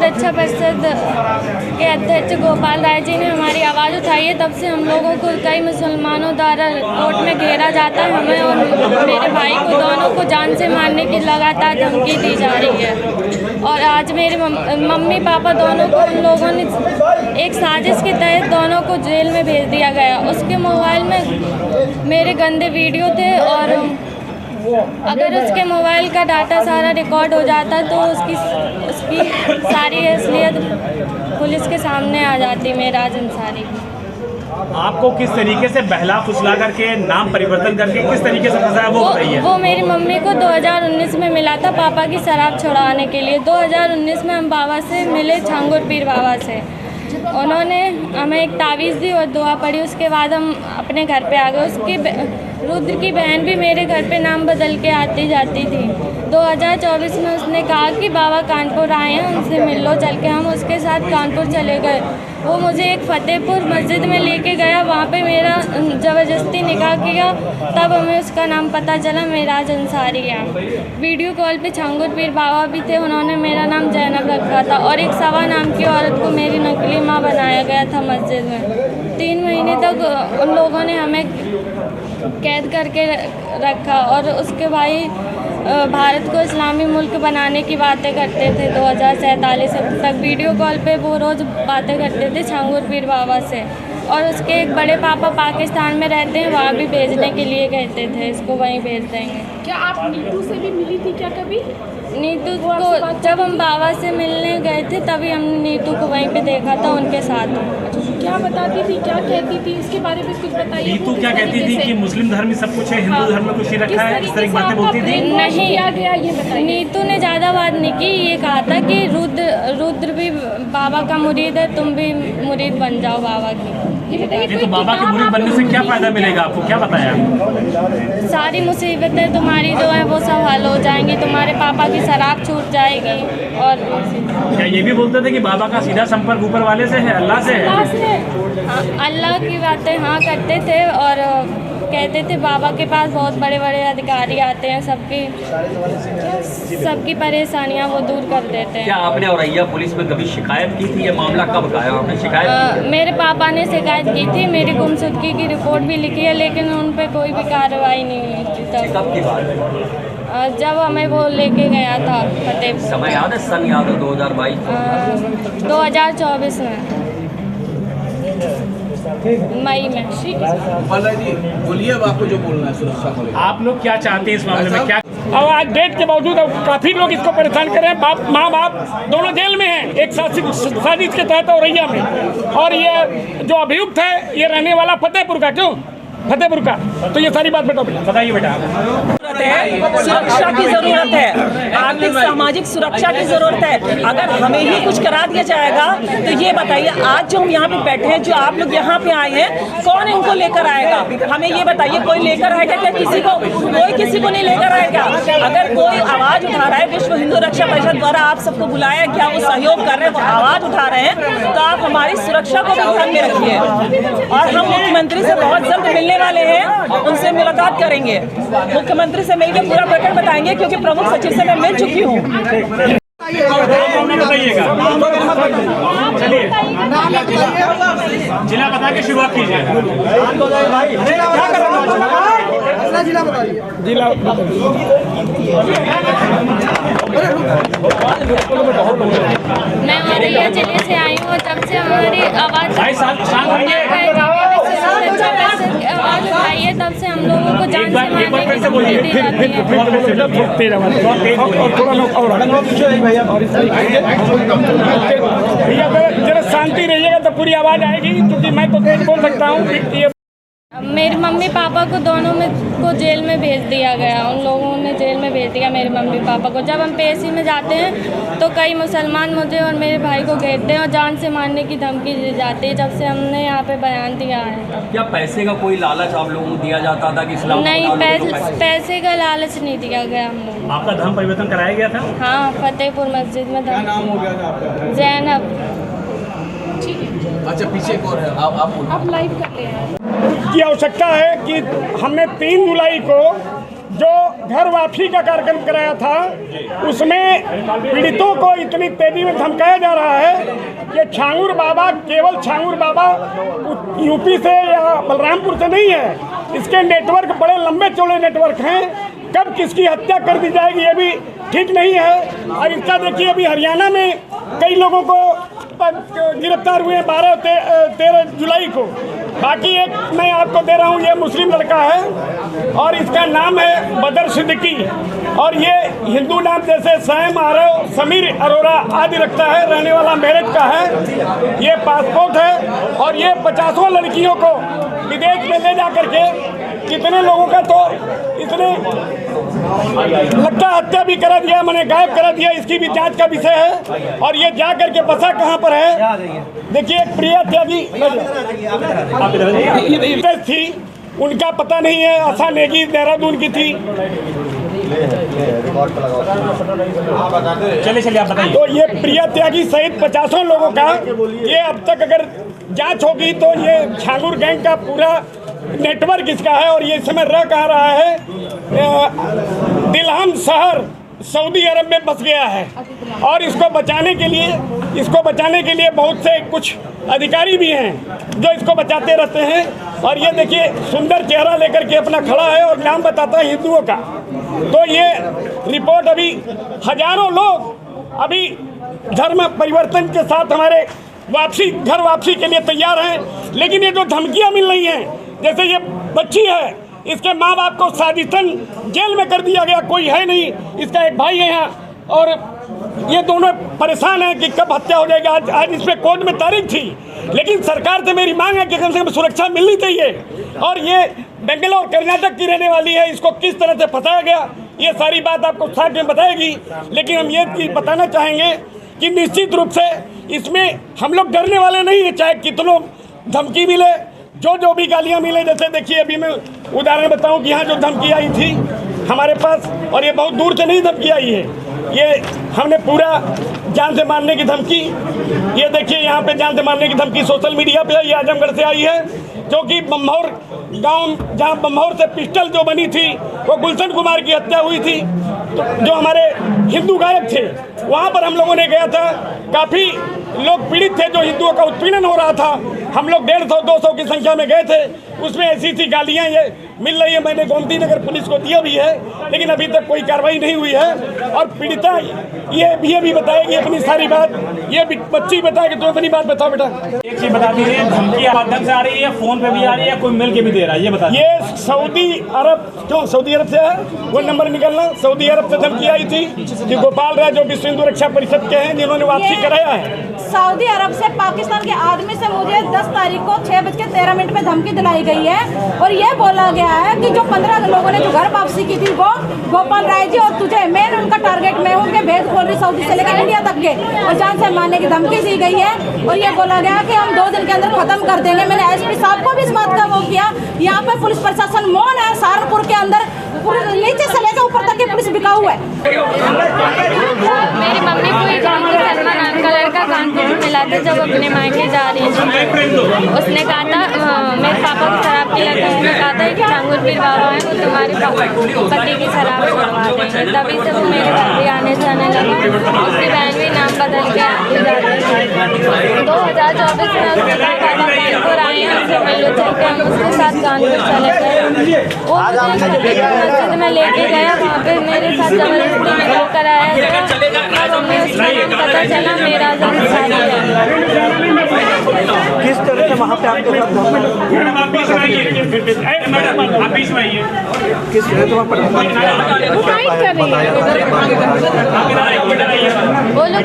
रक्षा परिषद के अध्यक्ष गोपाल राय जी ने हमारी आवाज़ उठाई है, तब से हम लोगों को कई मुसलमानों द्वारा कोर्ट में घेरा जाता है। हमें और मेरे भाई को दोनों को जान से मारने की लगातार धमकी दी जा रही है। और आज मेरे मम्मी पापा दोनों को उन लोगों ने एक साजिश के तहत दोनों को जेल में भेज दिया गया। उसके मोबाइल में मेरे गंदे वीडियो थे और अगर उसके मोबाइल का डाटा सारा रिकॉर्ड हो जाता तो उसकी सारी असलियत पुलिस के सामने आ जाती। मेराज अंसारी आपको किस तरीके से बहला फुसला करके नाम परिवर्तन करके किस तरीके से फंसाया वो बताइए। वो मेरी मम्मी को 2019 में मिला था पापा की शराब छुड़ाने के लिए। 2019 में हम बाबा से मिले, छांगुर पीर बाबा से। उन्होंने हमें एक तावीज़ दी और दुआ पढ़ी। उसके बाद हम अपने घर पे आ गए। उसकी रुद्र की बहन भी मेरे घर पे नाम बदल के आती जाती थी। 2024 में उसने कहा कि बाबा कानपुर आए हैं, उनसे मिल लो चल के। हम उसके साथ कानपुर चले गए। वो मुझे एक फतेहपुर मस्जिद में लेके गया, वहाँ पे मेरा ज़बरदस्ती निकाह किया। तब हमें उसका नाम पता चला, मेराज अंसारी है। वीडियो कॉल पे छांगुर पीर बाबा भी थे, उन्होंने मेरा नाम जैनब रखा था और एक सवा नाम की औरत को मेरी नकली माँ बनाया गया था मस्जिद में। 3 महीने तक उन लोगों ने हमें कैद करके रखा और उसके भाई भारत को इस्लामी मुल्क बनाने की बातें करते थे। 2047 तक वीडियो कॉल पे वो रोज़ बातें करते थे छांगुर पीर बाबा से। और उसके एक बड़े पापा पाकिस्तान में रहते हैं, वहाँ भी भेजने के लिए कहते थे इसको वहीं भेज देंगे। क्या आप नीतू से भी मिली थी क्या कभी? नीतू को जब हम बाबा से मिलने गए थे तभी हमने नीतू को वहीं पे देखा था उनके साथ। क्या बताती थी, क्या कहती थी, इसके बारे में कुछ बताइए। नीतू क्या कहती थी कि मुस्लिम धर्म में सब कुछ है, हिंदू धर्म में कुछ ही रखा है, इस तरह की बातें बोलती थी? नहीं किया गया ये बताइए। नीतू ने ज़्यादा बात नहीं की। ये कहा था कि रुद्र भी बाबा का मुरीद है, तुम भी मुरीद बन जाओ बाबा की। ये तो बाबा के मुरीद बनने से क्या फ़ायदा मिलेगा आपको, क्या बताया? सारी मुसीबतें तुम्हारी जो है वो सब हल हो जाएंगी, तुम्हारे पापा की शराब छूट जाएगी। और क्या ये भी बोलते थे कि बाबा का सीधा संपर्क ऊपर वाले से है, अल्लाह से है? अल्लाह की बातें हाँ करते थे और कहते थे बाबा के पास बहुत बड़े बड़े अधिकारी आते हैं, सबकी परेशानियां वो दूर कर देते हैं। क्या आपने औरैया पुलिस में कभी शिकायत की थी? ये मामला कब आया आपने शिकायत? मेरे पापा ने शिकायत की थी, मेरी गुमशुदगी की रिपोर्ट भी लिखी है, लेकिन उन पर कोई भी कार्रवाई नहीं हुई थी। कब की बात है? जब हमें वो लेके गया था फतेह। समय याद है? सन याद है? 2022 2024 में मई में। जी बोलिए, अब आपको जो बोलना है सुरक्षा को लेकर। आप लोग क्या चाहते हैं इस मामले में? क्या और आज डेट के बावजूद काफी लोग इसको परेशान कर रहे हैं। बाप माँ बाप दोनों जेल में हैं, एक साजिश के तहत औरैया में। और ये जो अभियुक्त है ये रहने वाला फतेहपुर का, क्यों फतेहपुर का? तो ये सारी बात बताइए बेटा। सुरक्षा की जरूरत है, आर्थिक सामाजिक सुरक्षा की जरूरत है। अगर हमें ही कुछ करा दिया जाएगा तो ये बताइए, आज जो हम यहाँ पे बैठे हैं, जो आप लोग यहाँ पे आए हैं, कौन इनको लेकर आएगा? हमें ये बताइए, कोई लेकर आएगा क्या? किसी को कोई किसी को नहीं लेकर आएगा। अगर कोई आवाज उठा रहा है, विश्व हिंदू रक्षा परिषद द्वारा आप सबको बुलाया गया, वो सहयोग कर रहे हैं, वो आवाज उठा रहे हैं, तो आप हमारी सुरक्षा को भी ध्यान में रखिए। और हम मुख्यमंत्री से बहुत जल्द मिलने वाले हैं, उनसे मुलाकात करेंगे, मुख्यमंत्री से मिलकर पूरा प्रकरण बताएंगे, क्योंकि प्रमुख सचिव से मैं मिल चुकी हूँ। बताइएगा, चलिए जिला बता के शुरुआत कीजिए। जिला मैं औरैया जिले से आई हूँ, तब से हमारी आवाज़ आवाज़ उठाई है, तब से हम लोगों को जान से मारने की धमकी दी जाती है। जरा शांति रहिएगा तो पूरी आवाज आएगी, क्योंकि मैं तो तेज बोल सकता हूँ। मेरे मम्मी पापा को दोनों में को जेल में भेज दिया गया। उन लोगों ने जेल में भेज दिया मेरे मम्मी पापा को। जब हम पेशी में जाते हैं तो कई मुसलमान मुझे और मेरे भाई को घेरते हैं और जान से मारने की धमकी दी जाती है। जब से हमने यहाँ पे बयान दिया है। क्या पैसे का कोई लालच आप लोगों को दिया जाता था कि इस्लाम? नहीं, पैसे का लालच नहीं दिया गया हम लोग। आपका धर्म परिवर्तन कराया गया था? हाँ, फतेहपुर मस्जिद में। क्या नाम हो गया था आपका? जैनब। अच्छा, पीछे कौन है? आप लाइव कर ले हैं। की आवश्यकता है कि हमने 3 जुलाई को जो घर वापसी का कार्यक्रम कराया था उसमें पीड़ितों को इतनी तेजी में धमकाया जा रहा है कि छांगुर बाबा केवल छांगुर बाबा यूपी से या बलरामपुर से नहीं है, इसके नेटवर्क बड़े लंबे चौड़े नेटवर्क हैं। कब किसकी हत्या कर दी जाएगी ये भी ठीक नहीं है। और इसका देखिए अभी हरियाणा में कई लोगों को गिरफ्तार हुए 12-13 जुलाई को। बाकी एक मैं आपको दे रहा हूँ, ये मुस्लिम लड़का है और इसका नाम है बदर सिद्दीकी और ये हिंदू नाम जैसे सैम आरव, समीर अरोरा आदि रखता है, रहने वाला मेरठ का है। ये पासपोर्ट है और ये 50 लड़कियों को विदेश में ले जा करके कितने लोगों का तो इसने लगता हत्या भी करा दिया, मैंने गायब करा दिया। इसकी भी जांच का विषय है और ये जा करके बसा कहाँ पर है। देखिए एक प्रिया त्यागी थी, उनका पता नहीं है, आशा नेगी देहरादून की थी। चलिए आप बताइए। तो ये प्रिया त्यागी सहित 50 लोगों का ये अब तक अगर जांच होगी तो ये छांगुर गैंग का पूरा नेटवर्क इसका है और ये इस समय रह कहाँ रहा है, दिलहम शहर सऊदी अरब में बस गया है। और इसको बचाने के लिए बहुत से कुछ अधिकारी भी हैं जो इसको बचाते रहते हैं। और ये देखिए सुंदर चेहरा लेकर के अपना खड़ा है और नाम बताता है हिंदुओं का। तो ये रिपोर्ट अभी हजारों लोग अभी धर्म परिवर्तन के साथ हमारे घर वापसी के लिए तैयार हैं। लेकिन ये जो धमकियां मिल रही हैं, जैसे ये बच्ची है, इसके माँ बाप को साजिशन जेल में कर दिया गया, कोई है नहीं, इसका एक भाई है यहाँ और ये दोनों परेशान हैं कि कब हत्या हो जाएगा। आज इसमें कोर्ट में तारीख थी, लेकिन सरकार से मेरी मांग है कि कम से कम सुरक्षा मिलनी चाहिए। और ये बेंगलोर कर्नाटक की रहने वाली है, इसको किस तरह से फंसाया गया ये सारी बात आपको साथ में बताएगी। लेकिन हम ये चीज़ बताना चाहेंगे कि निश्चित रूप से इसमें हम लोग डरने वाले नहीं है, चाहे कितनों धमकी मिले, जो भी गालियाँ मिले। जैसे देखिए अभी मैं उदाहरण बताऊं कि यहाँ जो धमकी आई थी हमारे पास, और ये बहुत दूर से नहीं धमकी आई है, ये हमने पूरा जान से मारने की धमकी, ये देखिए यहाँ पे जान से मारने की धमकी सोशल मीडिया पे आई, आजमगढ़ से आई है, जो कि बम्हौर गांव, जहाँ बम्हौर से पिस्टल जो बनी थी वो गुलशन कुमार की हत्या हुई थी, तो जो हमारे हिंदू गायक थे वहाँ पर हम लोगों ने गया था। काफ़ी लोग पीड़ित थे, जो हिंदुओं का उत्पीड़न हो रहा था। हम लोग 150-200 की संख्या में गए थे। उसमें ऐसी गालियाँ ये मिल रही है, मैंने गोमती नगर पुलिस को दिया भी है, लेकिन अभी तक कोई कार्रवाई नहीं हुई है। और पीड़िता ये भी बताएगी अपनी सारी बात, ये बच्ची बताएगी। तो अपनी बात बताओ बेटा। एक चीज बता दीजिए, धमकी माध्यम से आ रही है, फोन पे भी आ रही है, कोई मिल के भी दे रहा है, ये बता। ये सऊदी अरब, क्यों सऊदी अरब से है वो नंबर निकलना, सऊदी अरब से धमकी आई थी कि गोपाल राय जो विश्व हिंदू रक्षा परिषद के हैं, जिन्होंने वापसी कराया है सऊदी अरब से, पाकिस्तान के आदमी से मुझे 10 तारीख को 6:13 पे धमकी दिलाई गई है। और ये बोला गया है कि जो 15 लोगों ने जो घर वापसी की थी वो गोपाल राय जी और तुझे, मेन उनका टारगेट मैं हूँ, भेद खोल रही सऊदी से लेकर इंडिया तक के, और जान से मारने की धमकी दी गई है। और ये बोला गया कि हम 2 दिन के अंदर खत्म कर देंगे। मैंने एसपी साहब को भी इस बात का वो किया। यहाँ पे पुलिस प्रशासन मौन है। सहारनपुर के अंदर नीचे से लेकर ऊपर तक की पुलिस बिकाऊ है। मेरी मम्मी को एक सलमान नाम का लड़का कानपुर में मिला था जब अपने मायके जा रही थी। उसने कहा था मेरे पापा को शराब पिला था, उसने कहा था कि छांगुर पीर बाबा है, वो तुम्हारे पति की शराब छुड़वा देंगे। तभी से वो मेरे घर भी आने जाने लगा। उसकी बहन भी नाम बदल के आती जाती थी। 2024 में उसके पापा कानपुर आए हैं, उससे मिलो चल के हम उसके साथ कानपुर चले गए। वो मस्जिद में लेके गया, वहाँ पे मेरे साथ जबरदस्ती में लेकर आया गया। मम्मी उसका नाम पता चला मेरा अंसारी है। किस तरह से वहाँ पे आपके मैडम आप बीच में आइए, मैडम आप बीच में आइए। किस तरह से वहाँ पर वो लोग